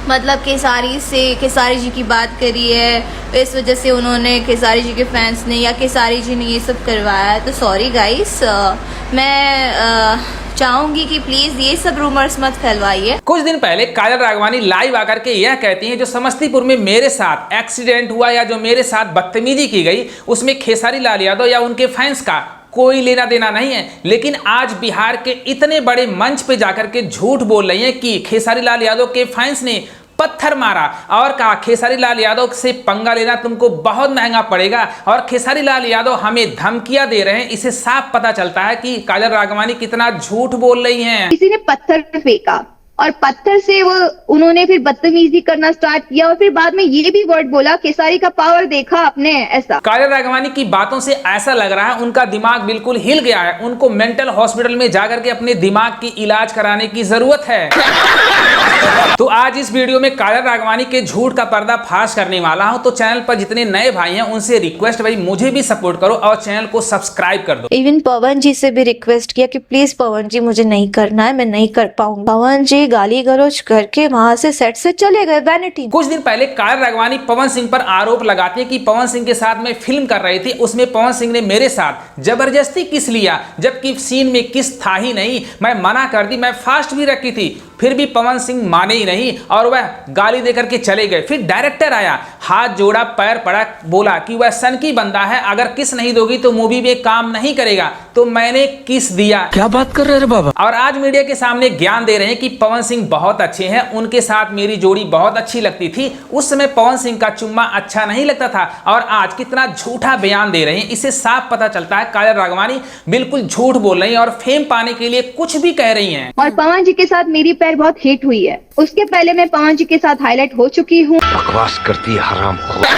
मतलब खेसारी जी की बात करी है, इस वजह से उन्होंने खेसारी जी के फैंस ने या खेसारी जी ने ये सब करवाया है। तो सॉरी गाइस, मैं चाहूंगी कि प्लीज ये सब रूमर्स मत फैलवाइए। कुछ दिन पहले काजल राघवानी लाइव आकर के यह कहती हैं, जो समस्तीपुर में मेरे साथ एक्सीडेंट हुआ या जो मेरे साथ बदतमीजी की गई, उसमें खेसारी लाल यादव या उनके फैंस का कोई लेना देना नहीं है। लेकिन आज बिहार के इतने बड़े मंच पे जाकर के झूठ बोल रही हैं कि खेसारी लाल यादव के फैंस ने पत्थर मारा और कहा खेसारी लाल यादव से पंगा लेना तुमको बहुत महंगा पड़ेगा, और खेसारी लाल यादव हमें धमकियां दे रहे हैं। इसे साफ पता चलता है कि काजल राघवानी कितना झूठ बोल रही हैं। किसी ने पत्थर फेंका और पत्थर से उन्होंने फिर बदतमीजी करना स्टार्ट किया, और फिर बाद में ये भी वर्ड बोला खेसारी का पावर देखा आपने। ऐसा काजल राघवानी की बातों से ऐसा लग रहा है उनका दिमाग बिल्कुल हिल गया है। उनको मेंटल हॉस्पिटल में जाकर के अपने दिमाग की इलाज कराने की जरूरत है। तो आज इस वीडियो में काजल राघवानी के झूठ का पर्दा फाश करने वाला हूं। तो चैनल पर जितने नए भाई हैं उनसे रिक्वेस्ट, भाई मुझे भी सपोर्ट करो और चैनल को सब्सक्राइब कर दो। इवन पवन जी से भी रिक्वेस्ट किया कि प्लीज पवन जी मुझे नहीं करना है, मैं नहीं कर पाऊंगा। पवन जी गाली गलौज करके वहां से सेट से चले गए वैनिटी। कुछ दिन पहले काजल राघवानी पवन सिंह पर आरोप लगाती है कि पवन सिंह के साथ मैं फिल्म कर रही थी, उसमें पवन सिंह ने मेरे साथ जबरदस्ती किस लिया, जबकि सीन में किस था ही नहीं। मैं मना कर दी, मैं फास्ट भी रखी थी, फिर भी पवन सिंह माने ही नहीं और वह गाली देकर के चले गए। फिर डायरेक्टर आया, हाथ जोड़ा, पैर पड़ा, बोला कि वह सनकी बंदा है, अगर किस नहीं दोगी तो मूवी में काम नहीं करेगा। तो मैंने किस दिया। क्या बात कर रहे हैं बाबा। और आज मीडिया के सामने ज्ञान दे रहे हैं कि पवन सिंह बहुत अच्छे हैं, उनके साथ मेरी जोड़ी बहुत अच्छी लगती थी। उस समय पवन सिंह का चुम्मा अच्छा नहीं लगता था, और आज कितना झूठा बयान दे रहे हैं। इससे साफ पता चलता है काजल राघवानी बिल्कुल झूठ बोल रही हैं और फेम पाने के लिए कुछ भी कह रही हैं। और पवन जी के साथ मेरी पैर बहुत हिट हुई है, उसके पहले मैं पवन जी के साथ हाईलाइट हो चुकी हूँ। बकवास करती है हरामखोर।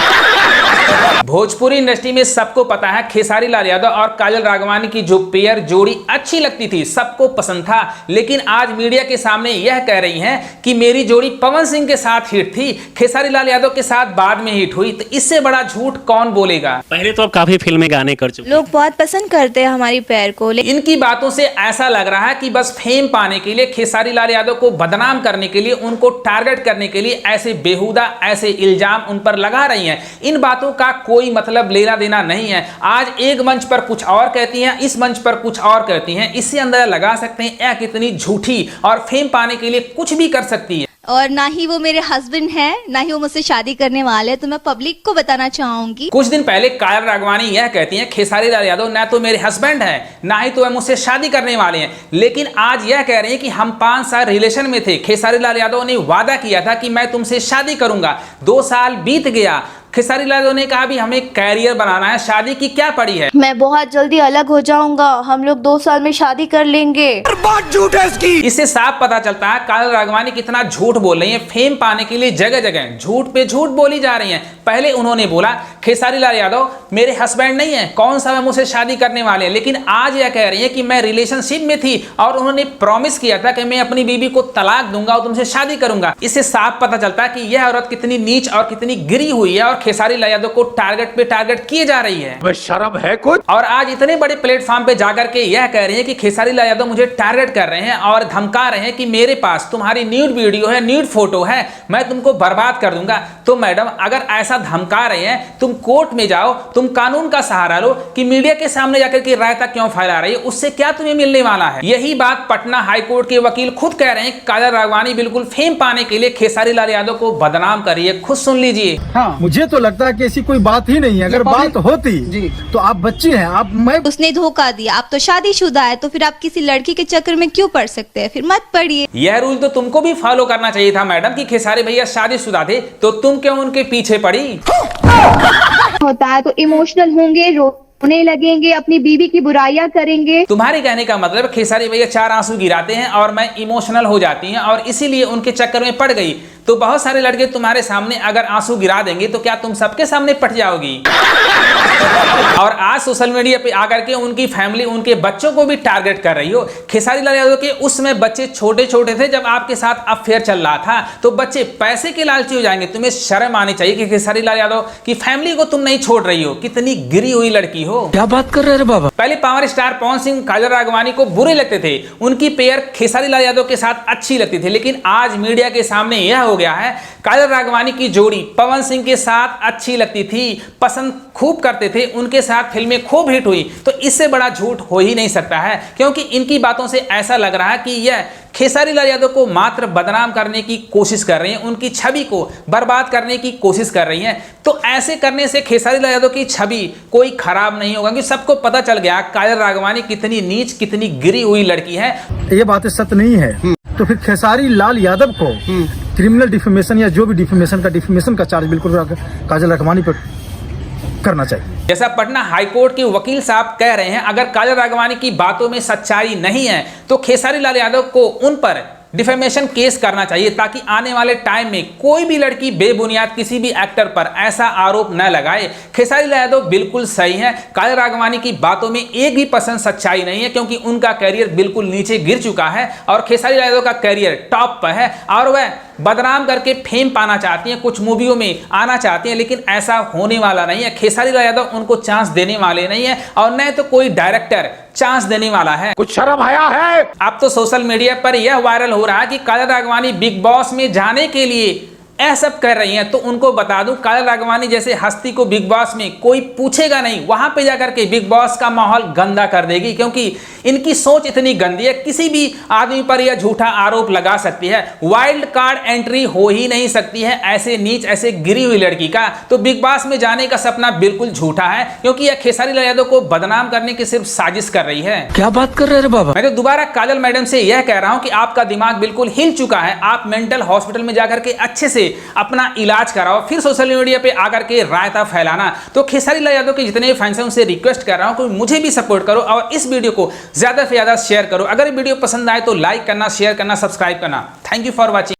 भोजपुरी इंडस्ट्री में सबको पता है खेसारी लाल यादव और काजल राघवानी की जो पेयर जोड़ी अच्छी लगती थी, सबको पसंद था। लेकिन आज मीडिया के सामने यह कह रही हैं कि मेरी जोड़ी पवन सिंह के साथ हिट थी, खेसारी लाल यादव के साथ बाद में हिट हुई। तो इससे बड़ा झूठ कौन बोलेगा। पहले तो अब काफी फिल्में गाने कर चुके, लोग बहुत पसंद करते हैं हमारी पैर को। इनकी बातों से ऐसा लग रहा है कि बस फेम पाने के लिए, खेसारी लाल यादव को बदनाम करने के लिए, उनको टारगेट करने के लिए ऐसे बेहुदा ऐसे इल्जाम उन पर लगा रही हैं। इन बातों का कोई मतलब लेना देना नहीं है। आज एक मंच पर कुछ और कहती हैं, इस मंच पर कुछ और कहती हैं। इससे अंदाजा लगा सकते हैं यह कितनी झूठी और फेम पाने के लिए कुछ भी कर सकती है। और ना ही वो मेरे हस्बैंड हैं, ना ही वो मुझसे शादी करने वाले हैं। तो मैं पब्लिक को बताना चाहूंगी, कुछ दिन पहले काजल राघवानी यह कहती हैं खेसारी लाल यादव ना तो मेरे हस्बैंड है, ना ही तो वह मुझसे शादी करने वाले हैं। लेकिन आज यह कह रही हैं कि हम 5 साल रिलेशन में थे। खेसारी लाल यादव ने वादा किया था कि मैं तुमसे शादी करूंगा। 2 साल बीत गया, खेसारी लाल यादव ने कहा भी हमें कैरियर बनाना है, शादी की क्या पड़ी है। मैं बहुत जल्दी अलग हो जाऊंगा, हम लोग 2 साल में शादी कर लेंगे। बात झूठ है इसकी। इससे साफ पता चलता है काजल राघवानी कितना झूठ बोल रही है। फेम पाने के लिए जगह जगह झूठ पे झूठ बोली जा रही हैं। पहले उन्होंने बोला खेसारी लाल यादव मेरे हस्बैंड नहीं है, कौन सा मुझसे शादी करने वाले हैं। लेकिन आज यह कह रही है कि मैं रिलेशनशिप में थी और उन्होंने प्रॉमिस किया था कि मैं अपनी बीवी को तलाक दूंगा और तुमसे शादी करूंगा। इससे साफ पता चलता है कि यह औरत कितनी नीच और कितनी गिरी हुई है और खेसारी लाल यादव को टारगेट पे टारगेट किए जा रही है। शर्म है कुछ। और आज इतने बड़े प्लेटफॉर्म पे जाकर के यह कह रही है कि खेसारी लाल यादव मुझे टारगेट कर रहे हैं और धमका रहे हैं कि मेरे पास तुम्हारी न्यूड वीडियो है, न्यूड फोटो है, मैं तुमको बर्बाद कर दूंगा। तो मैडम अगर ऐसा धमका रहे हैं, तुम कोर्ट में जाओ, तुम कानून का सहारा लो, कि मीडिया के सामने जाकर के रायता क्यों फैला रही है, उससे क्या तुम्हें मिलने वाला है। यही बात पटना हाईकोर्ट के वकील खुद कह रहे हैं। काजल राघवानी बिल्कुल फेम पाने के लिए खेसारी लाल यादव को बदनाम कर रही है, खुद सुन लीजिए। हाँ, मुझे तो लगता है कि ऐसी कोई बात ही नहीं है। अगर बात होती जी तो आप बच्चे हैं, आप मैं उसने धोखा दिया, आप तो शादीशुदा है, तो फिर आप किसी लड़की के चक्कर में क्यों पड़ सकते हैं, फिर मत पड़िए। यह रूल तो तुमको भी फॉलो करना चाहिए था मैडम, कि खेसारी भैया शादीशुदा थे तो तुम क्यों उनके पीछे पड़ी। होता है तो इमोशनल होंगे, रोने लगेंगे, अपनी बीवी की बुराइयां करेंगे। तुम्हारे कहने का मतलब खेसारी भैया 4 आंसू गिराते हैं और मैं इमोशनल हो जाती हैं और इसीलिए उनके चक्कर में पड़ गई। तो बहुत सारे लड़के तुम्हारे सामने अगर आंसू गिरा देंगे तो क्या तुम सबके सामने पट जाओगी। और आज सोशल मीडिया पे आकर के उनकी फैमिली, उनके बच्चों को भी टारगेट कर रही हो। खेसारी लाल यादव के उस समय बच्चे छोटे छोटे थे जब आपके साथ अफेयर चल रहा था, तो बच्चे पैसे के लालची हो जाएंगे। तुम्हें शर्म आनी चाहिए कि खेसारी लाल यादव की फैमिली को तुम नहीं छोड़ रही हो। कितनी गिरी हुई लड़की हो। क्या बात कर रहे हैं बाबा। पहले पावर स्टार पवन सिंह काजल राघवानी को बुरे लगते थे, उनकी पेयर खेसारी लाल यादव के साथ अच्छी लगती थी। लेकिन आज मीडिया के सामने यह हो गया है। काजल राघवानी की जोड़ी पवन सिंह के साथ अच्छी लगती थी, पसंद खूब करते थे, उनके साथ फिल्में खूब हिट हुई, तो इससे बड़ा झूठ हो ही नहीं सकता है, क्योंकि इनकी बातों से ऐसा लग रहा है कि यह खेसारी लाल यादव को मात्र बदनाम करने की कोशिश कर रही हैं, उनकी छवि को बर्बाद करने की कोशिश कर रही हैं। तो ऐसे करने से खेसारी लाल यादव की छवि कोई खराब नहीं होगा, क्योंकि सबको पता चल गया काजल राघवानी कितनी नीच, कितनी गिरी हुई लड़की है। ये बातें सत्य नहीं है, तो फिर खेसारी लाल यादव को क्रिमिनल डिफेमेशन या जो भी डिफेमेशन का चार्ज बिल्कुल काजल राघवानी पर करना चाहिए। जैसा पटना हाईकोर्ट के वकील साहब कह रहे हैं, अगर काजल राघवानी की बातों में सच्चाई नहीं है तो खेसारी लाल यादव को उन पर डिफेमेशन केस करना चाहिए, ताकि आने वाले टाइम में कोई भी लड़की बेबुनियाद किसी भी एक्टर पर ऐसा आरोप न लगाए। खेसारी लाल यादव बिल्कुल सही है, काजल राघवानी की बातों में एक भी परसेंट सच्चाई नहीं है, क्योंकि उनका करियर बिल्कुल नीचे गिर चुका है और खेसारी लाल यादव का करियर टॉप पर है और वह बदनाम करके फेम पाना चाहती हैं, कुछ मूवियों में आना चाहती हैं, लेकिन ऐसा होने वाला नहीं है। खेसारी लाल यादव उनको चांस देने वाले नहीं है और न तो कोई डायरेक्टर चांस देने वाला है। कुछ शर्म आया है? अब तो सोशल मीडिया पर यह वायरल हो रहा है कि काजल राघवानी बिग बॉस में जाने के लिए यह सब कर रही हैं। तो उनको बता दूं, काजल राघवानी जैसे हस्ती को बिग बॉस में कोई पूछेगा नहीं, वहां पे जाकर के बिग बॉस का माहौल गंदा कर देगी, क्योंकि इनकी सोच इतनी गंदी है, किसी भी आदमी पर यह झूठा आरोप लगा सकती है। वाइल्ड कार्ड एंट्री हो ही नहीं सकती है ऐसे नीच, ऐसे गिरी हुई लड़की का। तो बिग बॉस में जाने का सपना बिल्कुल झूठा है, क्योंकि यह खेसारी लाल यादव को बदनाम करने की सिर्फ साजिश कर रही है। क्या बात कर रहे हैं बाबा? मैं तो दोबारा काजल मैडम से यह कह रहा हूं कि आपका दिमाग बिल्कुल हिल चुका है, आप मेंटल हॉस्पिटल में जाकर के अच्छे से अपना इलाज कराओ, फिर सोशल मीडिया पे आकर के रायता फैलाना। तो खेसारी लाल यादव के जितने फैंस हैं उनसे रिक्वेस्ट कर रहा हूं कि मुझे भी सपोर्ट करो और इस वीडियो को ज्यादा से ज्यादा शेयर करो। अगर वीडियो पसंद आए तो लाइक करना, शेयर करना, सब्सक्राइब करना। Thank you for watching.